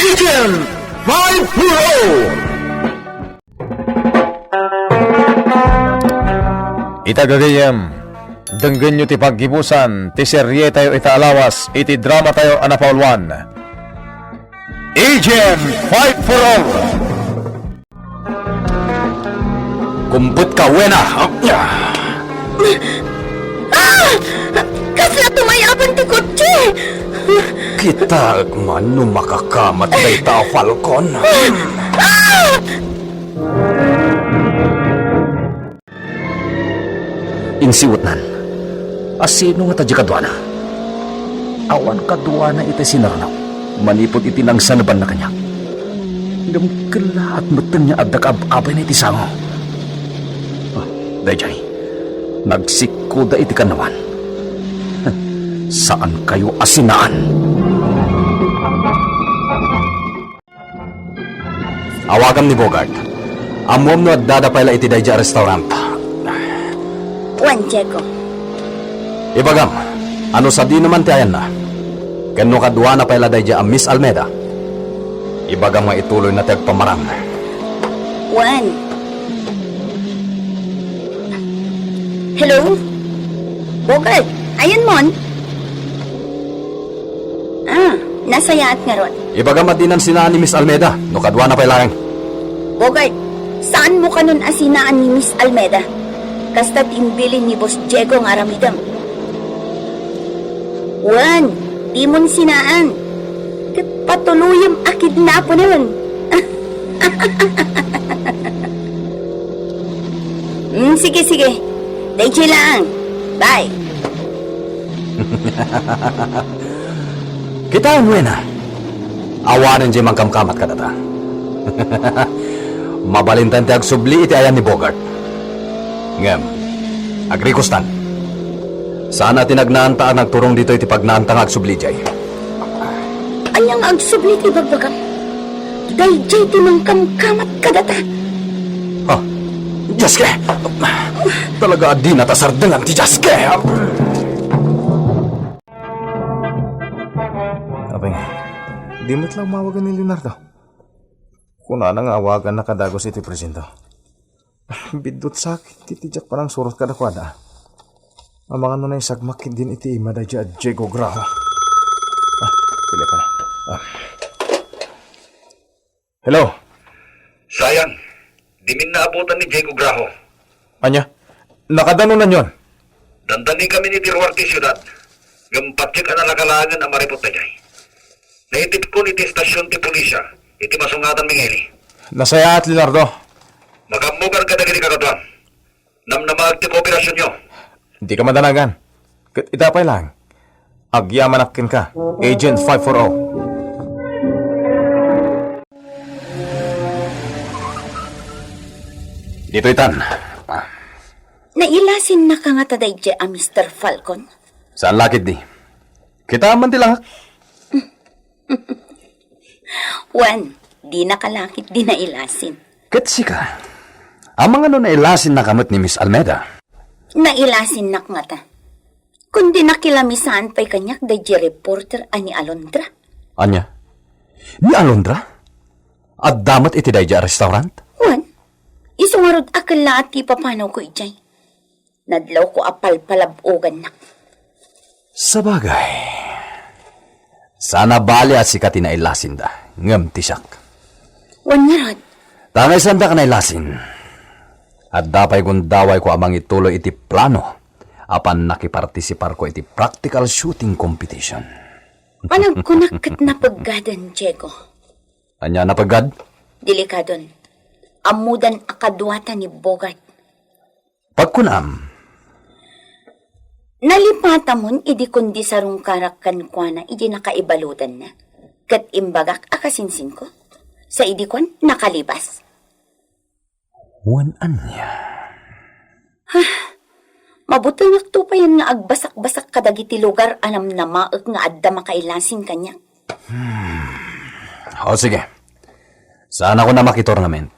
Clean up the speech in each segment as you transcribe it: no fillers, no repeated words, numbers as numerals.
Agent 5-0! Itagagayam, denggan nyo ti paggibusan, ti serye tayo itaalawas, iti drama tayo anapaulwan. Agent 5-0! Kumput ka, wena! Kasla tumayaban ti kotse! Kita man no makakamat kay tao, Falcon. Insiwot nan, asino nga tadya kadwana? Awan kadwana iti sinaranaw, manipod iti nang sanaban na kanya. Gamkala at matan niya agdakab-abay na iti sango. Dayjay, nagsikuda iti kanawan. Saan kayo asinaan? Awagam ni Bogart. Amuam no at dadapayla iti dayja restaurant. Juan Diego. Ibagam, ano sa di naman ti ayan na? Kano kadwa na payla dayja ang Miss Almeda? Ibagam nga ituloy na tagpamarang. Juan. Hello? Bogart, ayan mon? Nasa yaat nga ron. Ibagam at dinan sinaan ni Miss Almeda, no kadwa na payla. Bogart, saan mo ka nun asinaan ni Miss Almeda? Kasta't imbilin ni Boss Diego ng aramidam. Juan, di mon sinaan. Kat patuluyang akid na po nun. Sige. Dayjay lang. Bye. Kita ang wena. Awanan di mangkamkamat ka data. Mabalintan ti agsubli iti ayan ni Bogart. Ngem, agrikustan. Sana tinagnaanta ang nagturong dito iti pagnaanta nga agsubli jay. Anyang agsubli ti bagbagam. Dayjay ti mangkamkamat ka data. Jaske! Talaga di natasardangan ti Jaske! Apeng, di mo't lang mawagan ni Leonardo. Kuna nang awagan na kadagos iti presinto. Bidot sakit, titijak parang surot kadakwada. Amangan mo na yung sagmak din iti ima da dya Diego Graho. Pili pa na. Hello? Sayang, di min naabutan ni Diego Graho. Anya? Nakadano na yun? Dandanin kami ni Dirwarte Syudad. Gampatsik ang nalakalangan ang maripot na jay. Naitip ko ni ti stasyon ti pulisya, iti masungatan mingeli. Nasaya at Leonardo. Magamugan ka na gini kakatuan. Namnamag ti kooperasyon nyo. Hindi ka madanagan. Itapay lang. Agyamanakin ka. Agent 540. Dito itan. Nailasin na ka nga tadayjay a Mr. Falcon? Saan lakit di? Kita man tilak. Juan, di nakalakit di nailasin. Ketsi ka. Amang ano nailasin na kamot ni Miss Almeda? Nailasin na nga ta. Kundi nakilamisaan pa'y kanyak dayjay reporter ani Alondra. Anya? Ni Alondra? At damat iti dayja restaurant? Juan, isungarod akala at ipapanaw ko ijay. Nadlaw ko apal palabugan na. Sabagay. Sana bali at sikat inailasin da. Ngam tisak. Juan nga rod. Tangay sanda ka nailasin. At dapay gundaway ko amang ituloy iti plano. Apan nakipartisipar ko iti practical shooting competition. Panagkunakat na paggadan, Diego. Anya na pagad? Delikadon. Amudan akadwata ni Bogart. Pagkunam. Nalipata mon, idi kundi sarong karakan kwa na, idi nakaibalutan na. Kat imbagak akasinsin ko. Sa idi kon, nakalibas. Wan anya. Mabuti nakto pa yan nga agbasak-basak kadagiti lugar anam na maag nga adda makailasin kanya. O sige. Sana ko na makitornament.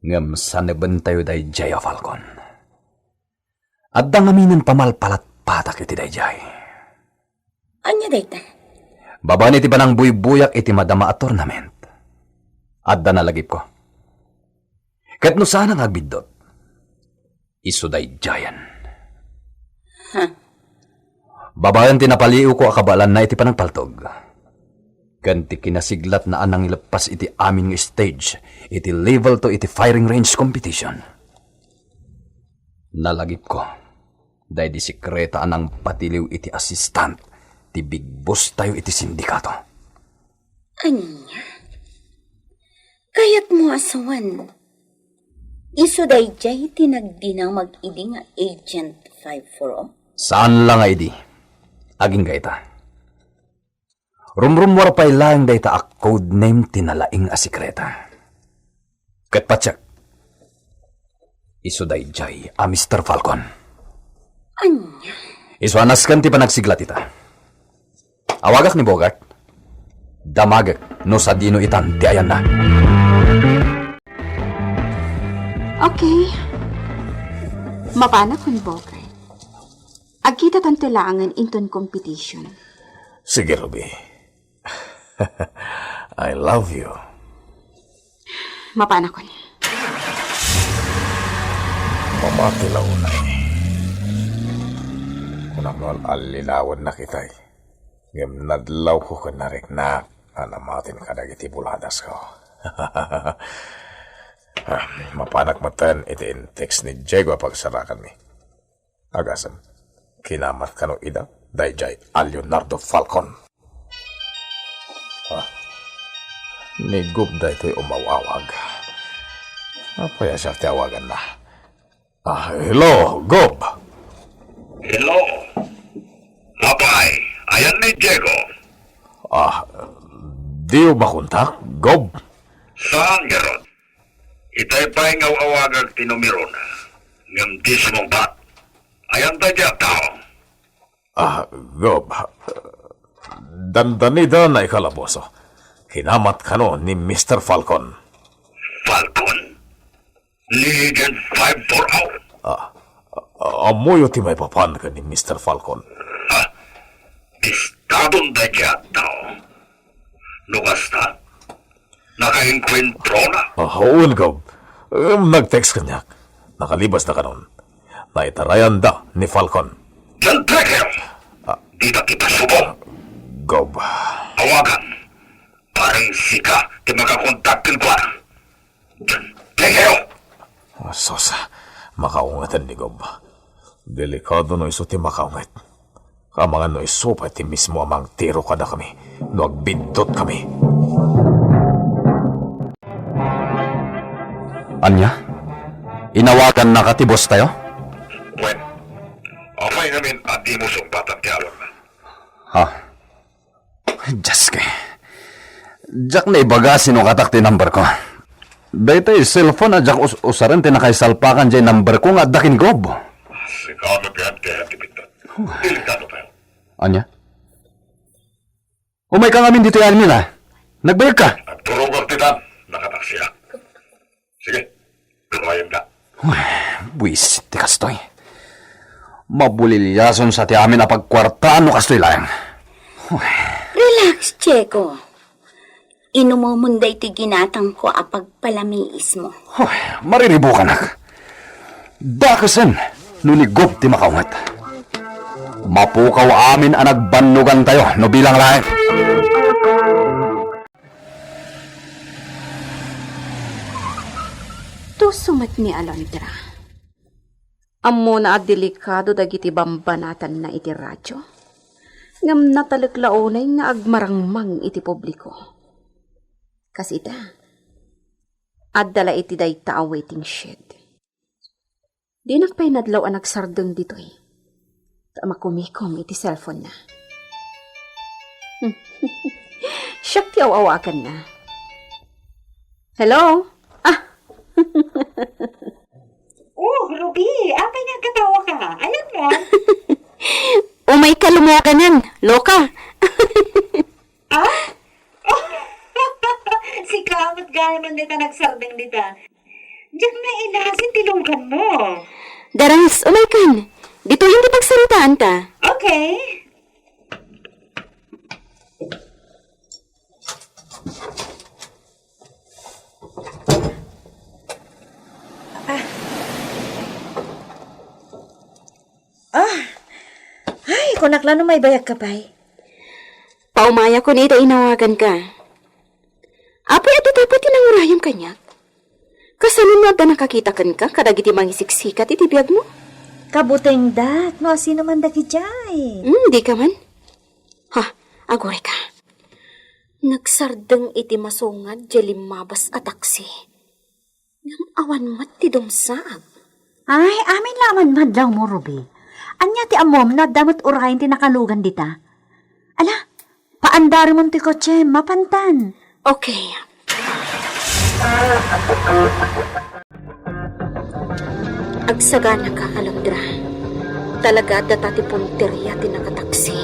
Ngam sa nabantayo day Jaya Falcon. Adda ngaminan pamalpalat patak iti day Jay. Anya dayta? Babaen iti banang buybuyak iti madama at tournament. Adda nalagip ko. Ket no sana nga agbidot. Isuday Jayan. Babayan tinapaliw ko akabalan na iti panagpaltog. Ganti kinasiglat na anang ilapas iti amin nga stage, iti level to iti firing range competition. Nalagip ko, dahil di sikreta anang patiliw iti assistant, ti big boss tayo iti sindikato. Anya? Kayat mo asawan. Isuday jay tinagdinang mag-idi nga Agent 540? Saan lang ay di? Aging gaita. Rumrumwar pa'y lang dayta a codename tinalaing a sikreta. Kat patsak, isuday jay a Mr. Falcon. Anya? Isuanas kan ti panagsiglat ita. Awagak ni Bogart. Damagak no sa dino itan ti ayan na. Okay. Mapana kun Bogart. Agkita tanto laangan inton competition. Sige, Ruby. I love you. Mapana kun. Mamatilaw na Kunang noon alilawad na kita'y. Ngem nadlaw ko kanarik na anamatin ka dagiti buladas ko. Mapanak matan iti in text ni Diego pagsarakan mi. Agasan, kinamat ka no ida, dayjay a Leonardo Falcon. Ni Gob da ito'y umawawag. Apaya siya tiawagan na. Hello, Gob. Hello. Apay, ayan ni Diego. Di ba kontak, Gob? Saan garod? Itay pa'y ngawawagag tinumirona. Ngam dis mong bat. Ayan tayo tao. Gob. Dandanida na ikalaboso. Kinamat ka no ni Mr. Falcon. Falcon? Legion 540? Amoyo ti may papan ka ni Mr. Falcon. Bistadon tayo tao. Lugas na? Nakainkwentro na? Oo, Gob. Nag-text ka niya. Nakalibas na ka nun. Naitarayan da ni Falcon. Diyan tayo! Di na kita subong. Gob. Awagan. Parang sika di makakontaktin ko na. Diyan tayo! Sosa, makaungatan ni Gob. Delikado no iso ti makaungat. Kamangan no iso pa ti mismo amang tiro ka na kami. No agbindot kami. Anya? Inawagan na katibos tayo? Bueno, okay namin at di mo sumbatan tiyawag na. Ha? Diyos ka. Jack na ibaga sinukatak ti number ko. Dahil cellphone na Jack usaran ti nakaisalpakan dyan number ko nga dakin Gob. Sigado biyan kaya tipitan. Delikado tayo. Anya? Umay ka ngamin dito yan nila. Nagbayag ka. Nagturugog titan. Nakataksiya. Sige, tumayon ka. Buisit ti kastoy. Mabulilyason sa ti amin na pagkwartaan no kastoy lang. Relax, Cheko. Inumumunday ti ginatang ko apag palamiis mo. Mariribo ka na. Dakasan, nunigop ti makaungat. Mapukaw amin ang nagbannugan tayo no bilang lahat. To sumat ni Alondra. Ammo na delikado dagiti bambanatan na iti radyo. Ngam natalaklaonay nga agmarangmang iti publiko. Kasi ita, addala iti dayta a waiting shed. Di nakpay nadlaw ang nagsardeng dito'y. Makumikom iti cellphone na. Siyak ti awawakan na. Hello? Oh, Ruby, apay nagkatawa ka. Alam mo? Umay ka lumuwakanan, loka. Si kamot gaya man dita nagsardeng dita. Diyan na ilasin tilugan mo. Darangs, umay kan. Dito hindi pagsalitaan ta. Okay. ako naklano may bayag ka pa'y. Paumaya ko na ita inawagan ka. Apoy at dapat tinangurayang kanya. Kasanunod na nakakita kan ka, kadagiti mangisiksikat iti biyag mo. Kabuteng dat, no sino man daki jay. Di ka man. Ha, agore ka. Nagsardeng iti masungad, jalim mabas at taksi. Ngam awan mat ti dumsaag. Ay, amin laman madlaw mo, Ruby. Anya ti amom na damot urayin ti nakalugan dita. Ala, paandari mo ti kotse, mapantan. Okay. Agsagana ka, Alondra. Talaga data ti punteriya ti nakataksi.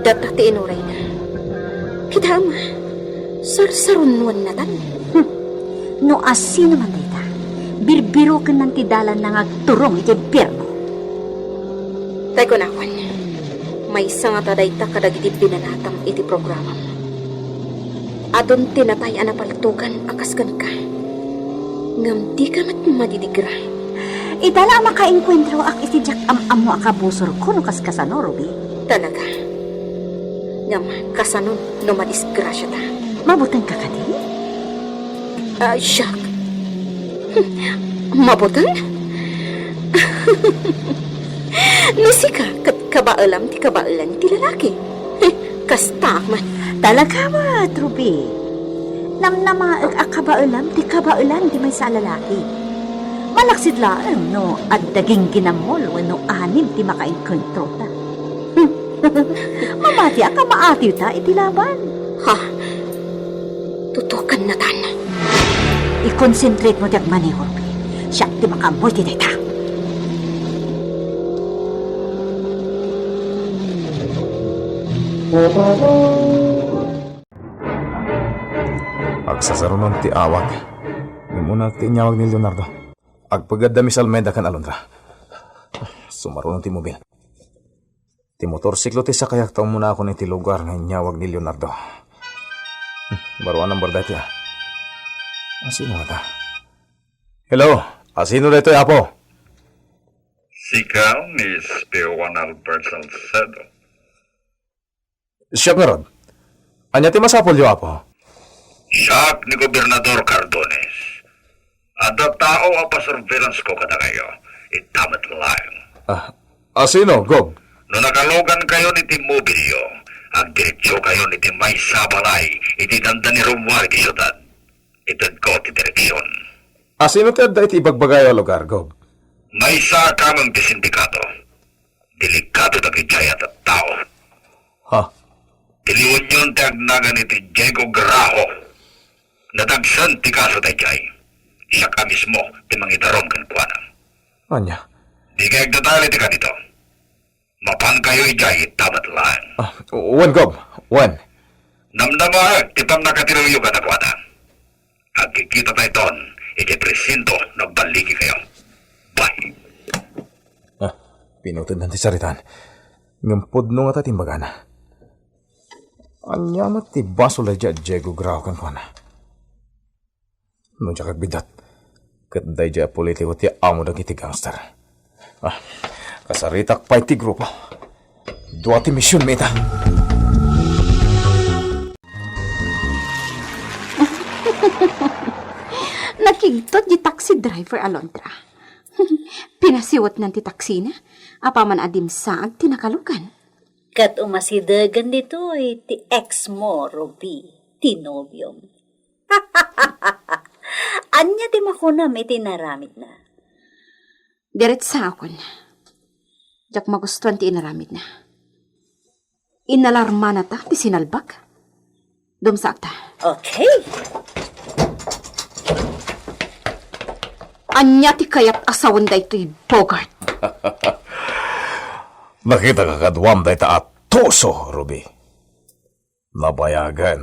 Data ti inuray na. Kita ama, sarsarunwan na tan. No asino man dita, birbiro ka ng tidalan na agturong iti impyerno. Tay ko nakon, may isa nga taday ta kadagiti binanatang iti programa mo. Adon tinatay anapaltugan akaskan ka. Ngam di ka mat madidigra. Itala makainkwentro ak iti jak am-amo akabusor ko no kaskasano, Ruby. Talaga. Ngam kasanon no madisgrasya ta. Mabutan ka kadi? Shock. Mabutan? Nasika, kat kabaalam ti kabaalan ti lalaki. Kastak man. Talaga ba, Ruby? Namnamaag akabaulam ti kabaulan di may sa lalaki. Malaksid lang no at daging ginamol no anim ti makainkwentro ta. Mamati ka maatiw ta iti laban. Ha? Tutukan na tan. I-concentrate mo diag mani, Ruby. Siya ti makamoy ti data. Agsasarunon ti awag. Muna ti inyawag ni Leonardo. Agpagadda Miss Almeda kan Alondra. Sumarunon ti mobil. Ti motorsiklo ti sakayak taon muna ako ni ti lugar nga inyawag ni Leonardo. Baruan ang barda ti Asino nga ta? Hello, asino dito apo? Sikaw, Miss P1 Albert Salcedo. Siya nga rod. Anya ti masapol yo apo? Siya ni Gobernador Cardones. Ada tao apa surveillance ko kada kayo. Itamat lang. Asino, Gob? No nakalogan kayo ni Timobilio, ang diretsyo kayo ni Timay Sabalay, iti danda ni Romuald di syudad. Itad ko ti direksyon. Asino ti adda iti ibagbagay o lugar, Gob? May sa kamang ti sindikato. Delikado na kijayat at tao. Ha? Tiliwan yun ti agnagan ni ti Diego Grajo. Natagsan ti kaso tayo jay. Siya ka mismo ti mangidarom kan kuwanang. Anya? Di kaya agdadali ti ka dito. Mapan kayo ijay, tamat lang. Wen, Gob. Wen. Namnama, tipang nakatiruyo ka na kuwanang. Agkikita tayo ton, iti presinto, nagbaligi kayo. Bye. Pinutod ng tisaritan. Ngampod nung at atimbagana. Anyamat ti baso la dya Diego Grau kan kuana. No dya kagbidat. Kat day dya politiko ti amo dang iti gangster. Kasaritak pa iti grupo. Dua ti misyon meta. Nakigtot di taxi driver Alondra. Pinasiwat ng ti taxi na. Apaman adim saag tinakalukan. Kat umasidagan dito ti ex mo, Ruby, ti nobyom. Anya ti makunam iti naramid na. Diret sa akon. Jak magustuhan ti inaramid na. Inalarma na ta ti sinalbak. Dumsak ta. Okay. Anya ti kayat asawan da ito'y Bogart. Nakita ka kadwam day ta atoso, Ruby. Nabayagan.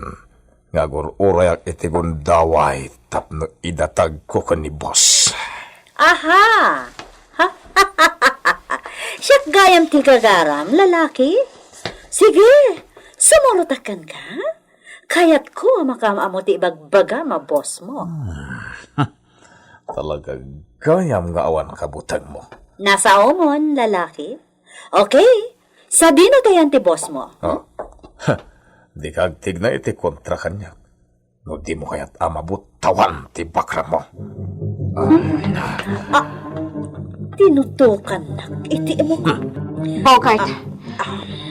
Ngagur-urayak iti gundaway tapno idatag ko ka ni boss. Aha! Siyak gayam ti kagaram, lalaki. Sige, sumurutakan ka. Kayat ko makamamo ti ibagbaga ma boss mo. Talaga gayam nga awan kabutag mo. Nasa omon, lalaki. Okay, Sa dino tayan ti boss mo? Oh. Di kag tigna iti kontra kanya. No di mo kaya't amabot tawan ti bakra mo. Tinutukan na iti mo ko. Bogart,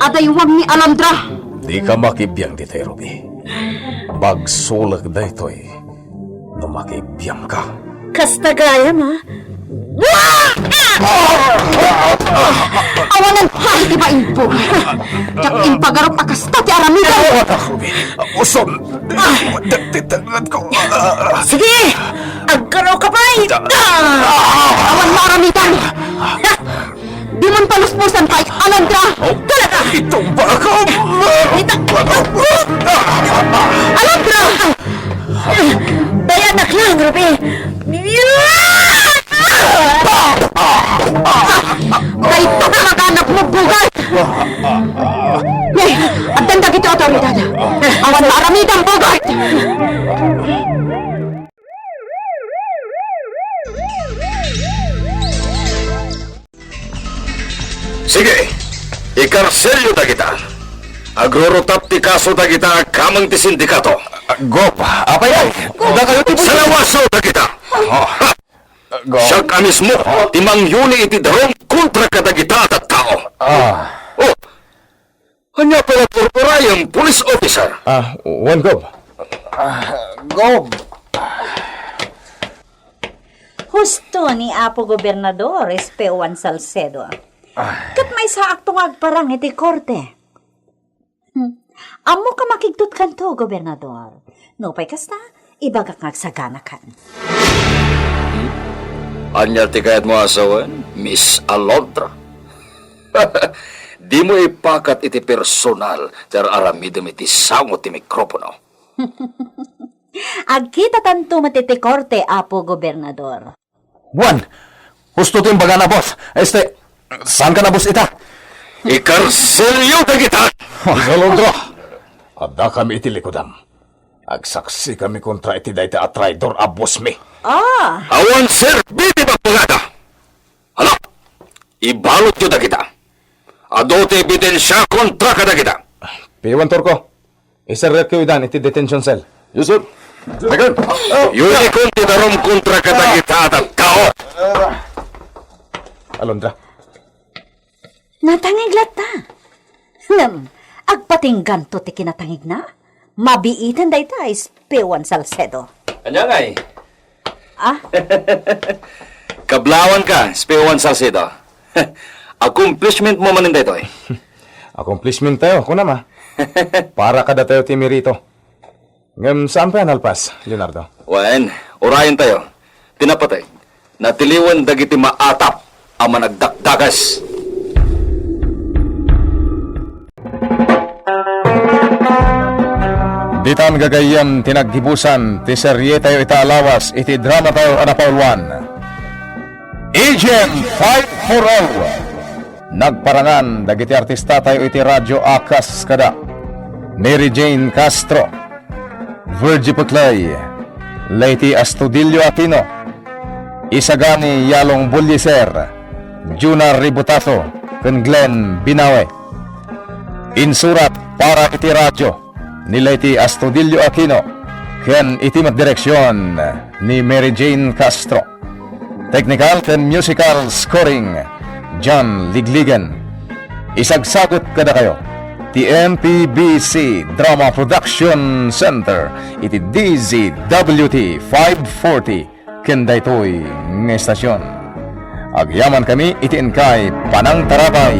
adaywang ni Alandra. Di ka makibiyang di tayo, Ruby. Bagsulag da ito'y no makibiyang ka. Kastagayam ha? Awanan ha, iti ba impo? Yak impagarap akasta ti aramida. Ruby, uson! Titangan ko. Sige! Agkaraw ka pa Awan mo aramidan. Di man paluspusan pa, Alandra. Talaga! Itong baka! Alandra! Dayanak lang, Ruby! Kay pagkakaganap mo, Bogart! Nay, at tanda kita otoridad. Awan mo aramidan, Bogart! Sige, ikarselyo da kita. Agrorotap ti kaso da kita kamang ti sindikato. Gop, apa yan? Da kayo ti Salawaso da kita. Siya ka mismo, timang yuni iti darong kontra ka da kita at tao. Oh, hanya pala purpurayang police officer. One Gop. Gop! Husto ni Apo Gobernador Espejuan Salcedo. Kat may sa aktong agparang iti korte. Amo ka makigtut kanto, Gobernador. No pa'y kasta, ibagak ngagsagana kan. Anya ti kayat mo asawan, Miss Alondra. Di mo ipakat iti personal, dar aramidam iti sangot ti mikropono. Agkita tanto matiti korte, Apo Gobernador. Juan, gusto ti imbaga na, boss. Saan ka na, boss, ita? Ikarselyo da kita! Alondra, ada kami iti likodam. Agsaksi kami kontra iti dayta a traidor a boss mi. Awan sir, biti magpagada! Hala, ibalot yun da kita. Adote ebidensya kontra ka da kita. Piwan Turko, isarret ko idan iti detention cell. Yusuf, agan. Yun ikon ti darom kontra ka da kita at tao. Alondra, Natangiglat ta. Agpatinggan to ti kinatangig na. Mabiitan da ita Espejuan Salcedo. Kanya nga eh. Kablawan ka, Espejuan Salcedo. Accomplishment mo maninday to eh. accomplishment tayo, kunama. Para kada tayo timirito. Ngam saan pa nalpas, Leonardo? Wen, orayan tayo. Tinapatay. Natiliwan dagiti maatap ang managdakdakas. Ditan gagayan tinaggibusan ti serye tayo itaalawas iti drama tayo anapauluan. Agent Fight for All. Nagparangan dagiti artista tayo iti radyo akas kada. Mary Jane Castro, Virgie Putlay, Lady Astudillo Aquino, Isagani Yalong Bulliser, Juna Ributato, ken Glenn Binawe. Insurat para iti radyo ni Lady Astudillo Aquino ken itimat direksyon ni Mary Jane Castro. Technical ken musical scoring John Ligligan. Isagsagot kada kayo ti MPBC Drama Production Center iti DZWT 540 ken daytoy nga estasyon. Agyaman kami iti inkay panang tarapay.